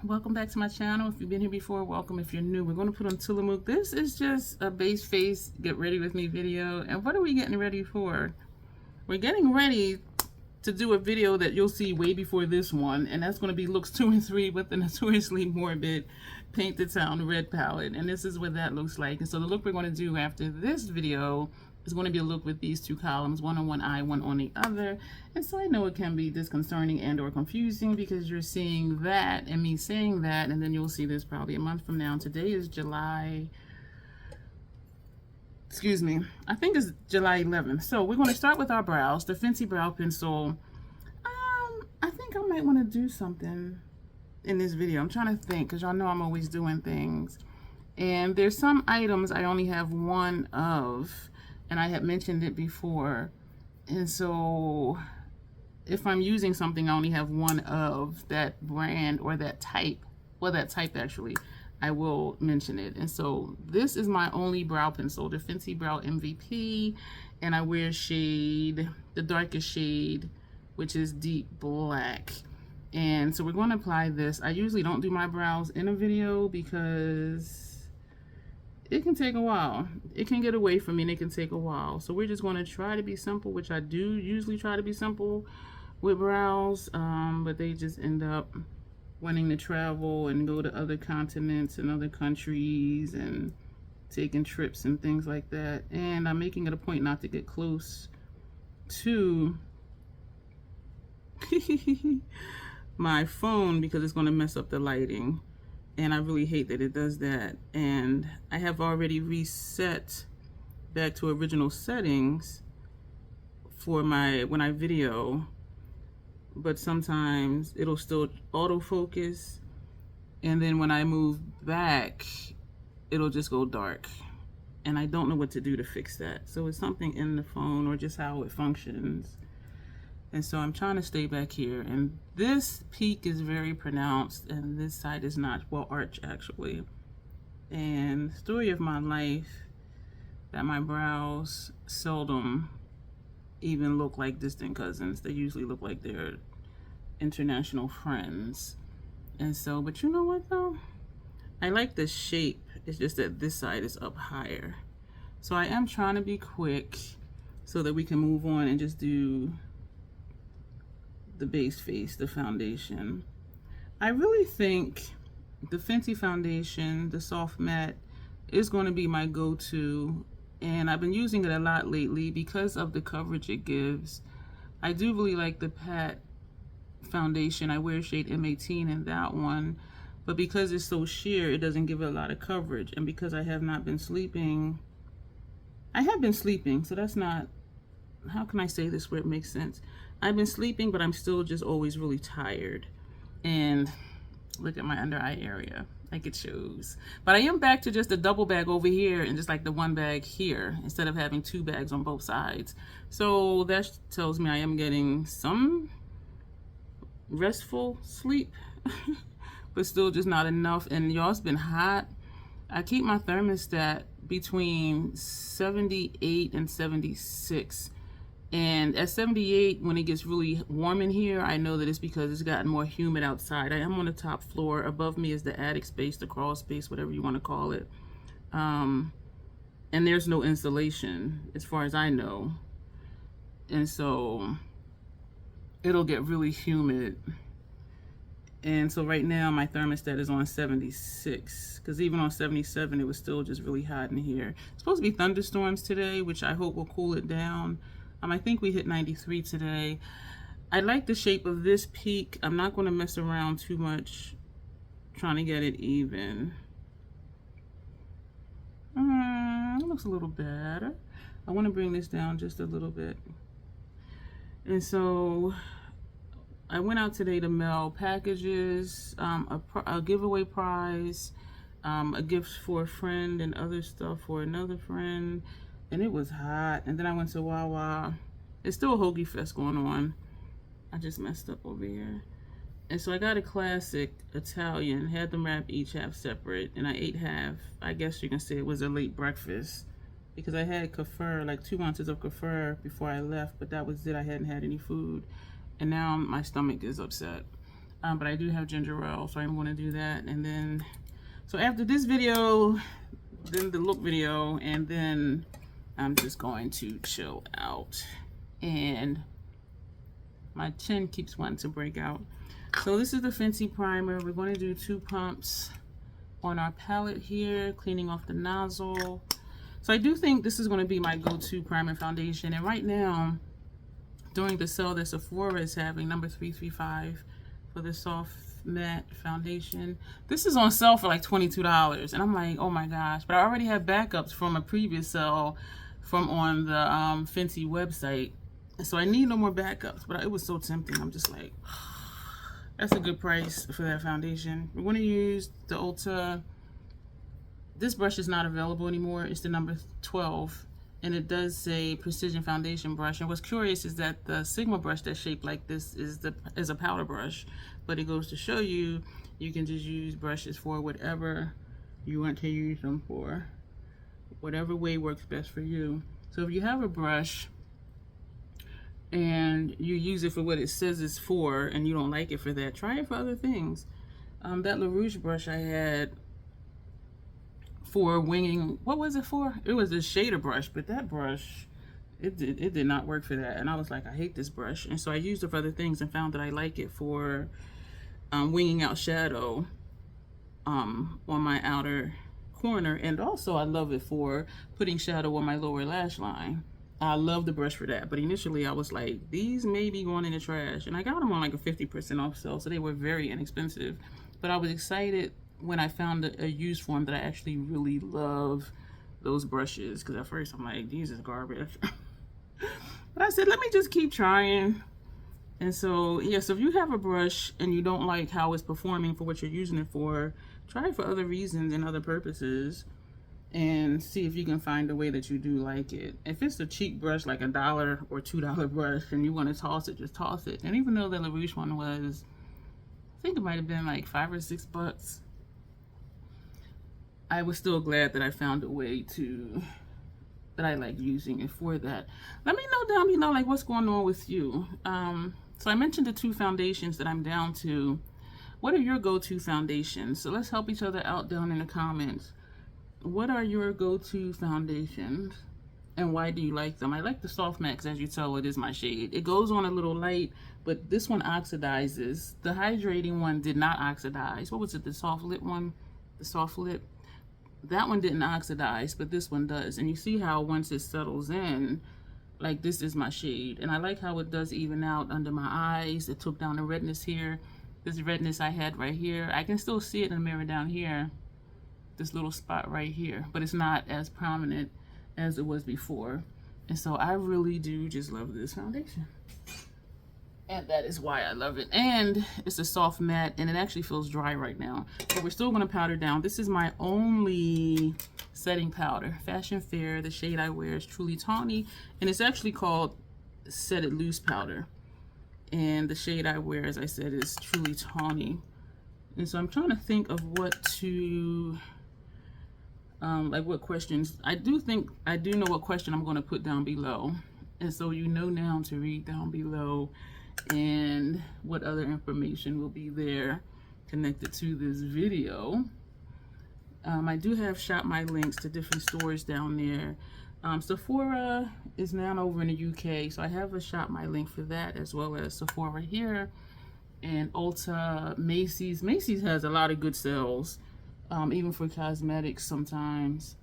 Welcome back to my channel. If you've been here before, welcome. If you're new, we're going to put on Tillamook. This is just a base face get ready with me video. And what are we getting ready for? We're getting ready to do a video that you'll see way before this one, and that's going to be looks 2 and 3 with the Notoriously Morbid Paint the Town red palette. And this is what that looks like. And so the look we're going to do after this video is going to be a look with these two columns, one on one eye, one on the other. And so I know it can be disconcerting and or confusing because you're seeing that and me saying that, and then you'll see this probably a month from now. Today is July, excuse me, I think it's July 11th. So we're going to start with our brows, the Fenty Brow Pencil. I think I might want to do something in this video. I'm trying to think because y'all know I'm always doing things. And there's some items I only have one of, and I had mentioned it before. And so if I'm using something I only have one of, that brand or that type, well, that type actually, I will mention it. And so this is my only brow pencil, the Fenty Brow MVP, and I wear shade, the darkest shade, which is deep black. And so we're going to apply this. I usually don't do my brows in a video because it can take a while. It can get away from me and it can take a while. So we're just going to try to be simple, which I do usually try to be simple with brows, but they just end up wanting to travel and go to other continents and other countries and taking trips and things like that. And I'm making it a point not to get close to my phone because it's going to mess up the lighting, and I really hate that it does that. And I have already reset back to original settings for my when I video, but sometimes it'll still autofocus, and then when I move back it'll just go dark, and I don't know what to do to fix that. So it's something in the phone or just how it functions. And so I'm trying to stay back here, and this peak is very pronounced and this side is not, well, arch actually. And story of my life, that my brows seldom even look like distant cousins. They usually look like they're international friends. And so, but you know what though, I like the shape. It's just that this side is up higher. So I am trying to be quick so that we can move on and just do the base face, the foundation. I really think the Fenty foundation, the soft matte, is going to be my go-to, and I've been using it a lot lately because of the coverage it gives. I do really like the Pat foundation. I wear shade M18 in that one, but because it's so sheer, it doesn't give it a lot of coverage. And because I have not been sleeping, I have been sleeping, so that's not, how can I say this where it makes sense? I've been sleeping, but I'm still just always really tired. And look at my under eye area, like it shows. But I am back to just a double bag over here and just like the one bag here instead of having two bags on both sides. So that tells me I am getting some restful sleep, but still just not enough. And y'all, it's been hot. I keep my thermostat between 78 and 76. And at 78, when it gets really warm in here, I know that it's because it's gotten more humid outside. I am on the top floor. Above me is the attic space, the crawl space, whatever you want to call it. And there's no insulation as far as I know. And so it'll get really humid. And so right now my thermostat is on 76, because even on 77 it was still just really hot in here. It's supposed to be thunderstorms today, which I hope will cool it down. I think we hit 93 today. I like the shape of this peak. I'm not going to mess around too much trying to get it even. It looks a little better. I want to bring this down just a little bit. And so I went out today to mail packages, a giveaway prize, a gift for a friend, and other stuff for another friend. And it was hot. And then I went to Wawa. It's still a hoagie fest going on. I just messed up over here. And so I got a classic Italian, had them wrap each half separate, and I ate half. I guess you can say it was a late breakfast because I had kefir, like 2 ounces of kefir before I left, but that was it. I hadn't had any food. And now my stomach is upset. but I do have ginger ale, so I'm going to do that. And then, so after this video, then the look video, and then I'm just going to chill out. And my chin keeps wanting to break out. So this is the Fenty primer. We're going to do 2 pumps on our palette here, cleaning off the nozzle. So I do think this is going to be my go-to primer foundation. And right now, during the sale that Sephora is having, number 335 for the soft matte foundation. This is on sale for like $22. And I'm like, oh my gosh. But I already have backups from a previous sale from on the Fenty website. So I need no more backups. But it was so tempting. I'm just like, that's a good price for that foundation. We're going to use the Ulta. This brush is not available anymore. It's the number 12. And it does say Precision Foundation Brush. And what's curious is that the Sigma brush that's shaped like this is a powder brush. But it goes to show you, you can just use brushes for whatever you want to use them for. Whatever way works best for you. So if you have a brush and you use it for what it says it's for and you don't like it for that, try it for other things. That LaRouche brush I had for winging, what was it for? It was a shader brush, but that brush, it did not work for that. And I was like, I hate this brush. And so I used it for other things and found that I like it for winging out shadow on my outer corner. And also I love it for putting shadow on my lower lash line. I love the brush for that. But initially I was like, these may be going in the trash. And I got them on like a 50% off sale, so they were very inexpensive. But I was excited when I found a use for them that I actually really love those brushes. Because at first I'm like, these is garbage. But I said, let me just keep trying. And so, yeah, so if you have a brush and you don't like how it's performing for what you're using it for, try it for other reasons and other purposes. And see if you can find a way that you do like it. If it's a cheap brush, like $1 or $2 brush, and you want to toss it, just toss it. And even though the LaRouche one was, I think it might have been like $5 or $6, I was still glad that I found a way that I like using it for that. Let me know down below like what's going on with you. So I mentioned the 2 foundations that I'm down to. What are your go-to foundations? So let's help each other out down in the comments. What are your go-to foundations and why do you like them? I like the soft matte, as you tell, it is my shade. It goes on a little light, but this one oxidizes. The hydrating one did not oxidize. What was it, the soft lit one? The soft lit? That one didn't oxidize, but this one does. And you see how once it settles in, like this is my shade. And I like how it does even out under my eyes. It took down the redness here. This redness I had right here. I can still see it in the mirror down here. This little spot right here, but it's not as prominent as it was before. And so I really do just love this foundation. And that is why I love it. And it's a soft matte and it actually feels dry right now. But we're still gonna powder down. This is my only setting powder. Fashion Fair, the shade I wear is Truly Tawny. And it's actually called Set It Loose Powder. And the shade I wear, as I said, is Truly Tawny. And so I'm trying to think of what to, like what questions. I do know what question I'm gonna put down below. And so you know now to read down below and what other information will be there connected to this video. I do have shop my links to different stores down there. Sephora is now over in the UK, so I have a shop my link for that, as well as Sephora here, and Ulta, Macy's. Macy's has a lot of good sales, even for cosmetics sometimes.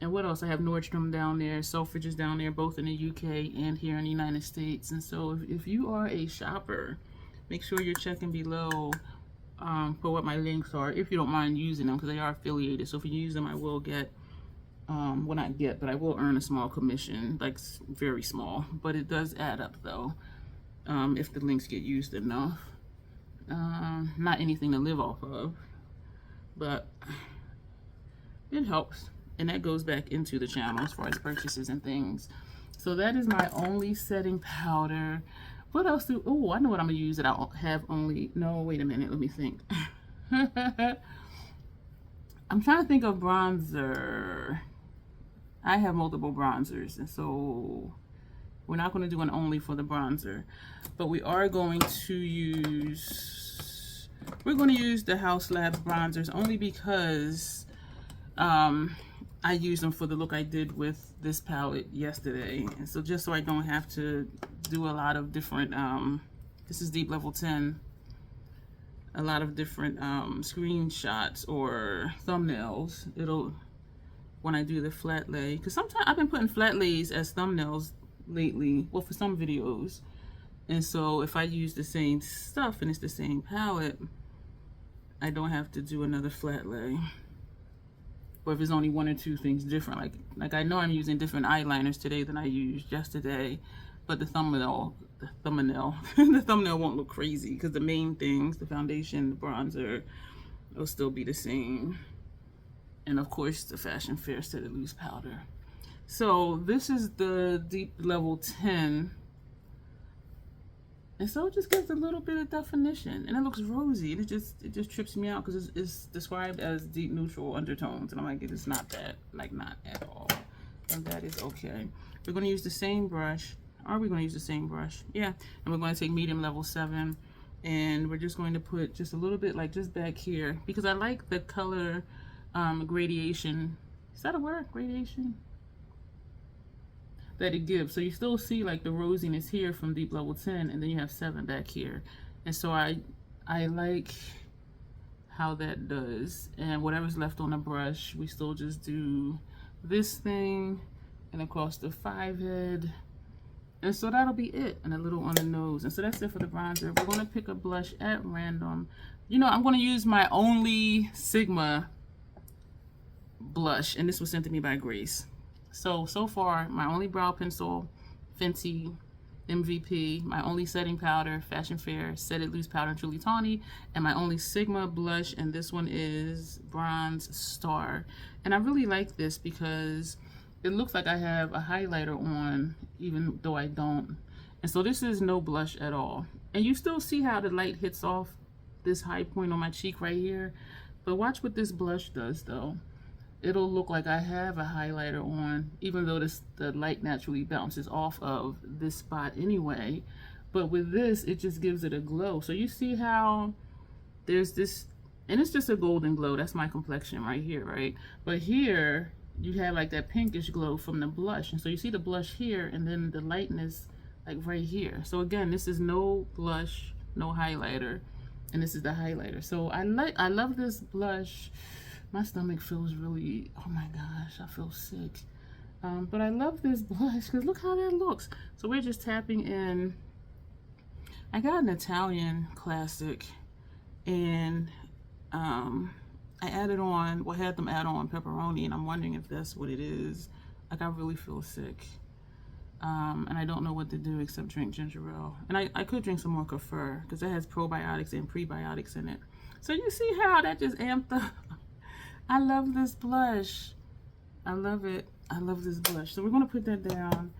And what else? I have Nordstrom down there, Selfridge is down there, both in the UK and here in the United States. And so if you are a shopper, make sure you're checking below for what my links are, if you don't mind using them, because they are affiliated. So if you use them, I will get, well, not get, but I will earn a small commission, like very small. But it does add up though, if the links get used enough. Not anything to live off of, but it helps. And that goes back into the channel as far as purchases and things. So that is my only setting powder. What else do, oh, I know what I'm gonna use that I have only, no, wait a minute, let me think. I'm trying to think of bronzer. I have multiple bronzers, and so we're not gonna do an only for the bronzer, but we are going to use we're going to use the House Labs bronzers only because I used them for the look I did with this palette yesterday. And so just so I don't have to do a lot of different, this is Deep Level 10, a lot of different screenshots or thumbnails. It'll, when I do the flat lay, because sometimes I've been putting flat lays as thumbnails lately, well, for some videos. And so if I use the same stuff and it's the same palette, I don't have to do another flat lay. Or if there's only one or two things different, like I know I'm using different eyeliners today than I used yesterday, but the thumbnail the thumbnail won't look crazy because the main things, the foundation, the bronzer, will still be the same. And of course the Fashion Fair Set It Loose powder. So this is the Deep Level 10. And so it just gives a little bit of definition, and it looks rosy. It just trips me out because it's described as deep neutral undertones, and I'm like, it's not that, like not at all. And that is okay. We're going to use the same brush. Are we going to use the same brush? Yeah. And we're going to take medium level 7, and we're just going to put just a little bit, like just back here, because I like the color gradation. Is that a word? Gradation? That it gives. So you still see like the rosiness here from Deep Level 10, and then you have 7 back here. And so I like how that does. And whatever's left on the brush, we still just do this thing and across the 5 head. And so that'll be it. And a little on the nose. And so that's it for the bronzer. We're going to pick a blush at random. You know, I'm going to use my only Sigma blush, and this was sent to me by Grace. So far, my only brow pencil, Fenty MVP, my only setting powder, Fashion Fair Set It Loose powder, Truly Tawny, and my only Sigma blush, and this one is Bronze Star. And I really like this because it looks like I have a highlighter on, even though I don't. And so this is no blush at all. And you still see how the light hits off this high point on my cheek right here. But watch what this blush does though. It'll look like I have a highlighter on, even though the light naturally bounces off of this spot anyway. But with this, it just gives it a glow. So you see how there's this, and it's just a golden glow. That's my complexion right here, right? But here, you have like that pinkish glow from the blush. And so you see the blush here, and then the lightness like right here. So again, this is no blush, no highlighter, and this is the highlighter. So I love this blush. My stomach feels really, oh my gosh, I feel sick. But I love this blush because look how that looks. So we're just tapping in. I got an Italian classic, and I added on, well, had them add on pepperoni, and I'm wondering if that's what it is. Like I really feel sick. And I don't know what to do except drink ginger ale. And I could drink some more kefir because it has probiotics and prebiotics in it. So you see how that just amped up. I love this blush. I love it. I love this blush. So we're going to put that down.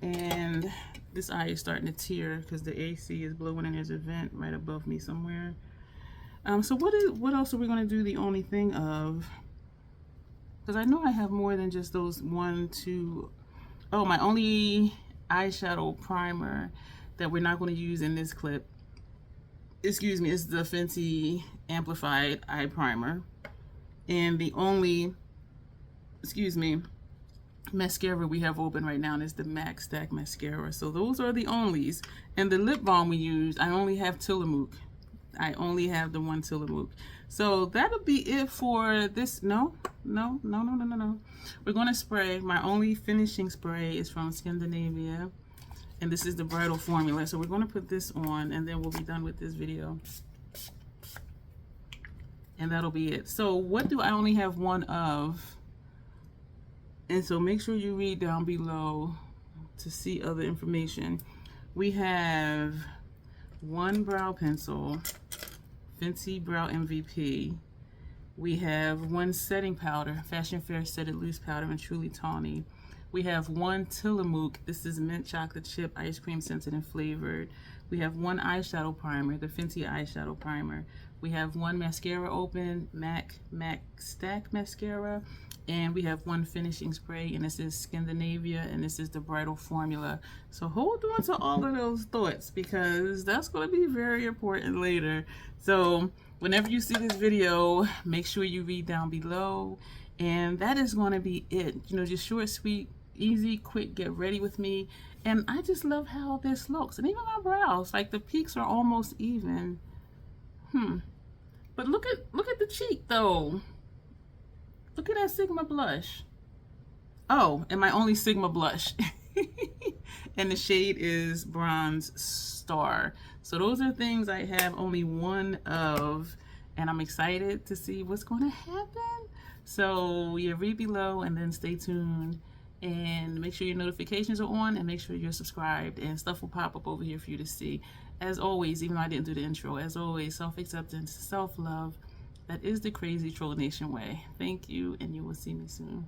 And this eye is starting to tear because the AC is blowing and there's a vent right above me somewhere. So what else are we going to do the only thing of? Because I know I have more than just those 1, 2. Oh, my only eyeshadow primer that we're not going to use in this clip, excuse me, is the Fenty Amplified Eye Primer. And the only, excuse me, mascara we have open right now is the MAC Stack Mascara. So those are the onlys. And the lip balm we use, I only have Tillamook. I only have the one Tillamook. So that'll be it for this. No. We're going to spray. My only finishing spray is from Scandinavia. And this is the bridal formula. So we're going to put this on, and then we'll be done with this video. And that'll be it. So what do I only have one of? And so make sure you read down below to see other information. We have one brow pencil, Fenty Brow MVP. We have one setting powder, Fashion Fair Set It Loose powder and Truly Tawny. We have one Tillamook. This is mint chocolate chip, ice cream scented and flavored. We have one eyeshadow primer, the Fenty eyeshadow primer. We have one mascara open, MAC Stack Mascara. And we have one finishing spray, and this is Scandinavia, and this is the bridal formula. So hold on to all of those thoughts because that's going to be very important later. So whenever you see this video, make sure you read down below. And that is going to be it. You know, just short, sweet, easy, quick, get ready with me. And I just love how this looks. And even my brows, like the peaks are almost even. But look at the cheek though. Look at that Sigma blush. Oh, and my only Sigma blush. And the shade is Bronze Star. So those are things I have only one of, and I'm excited to see what's going to happen. So yeah, read below and then stay tuned and make sure your notifications are on and make sure you're subscribed, and stuff will pop up over here for you to see. As always, even though I didn't do the intro, as always, self-acceptance, self-love, that is the crazy Troll Nation way. Thank you, and you will see me soon.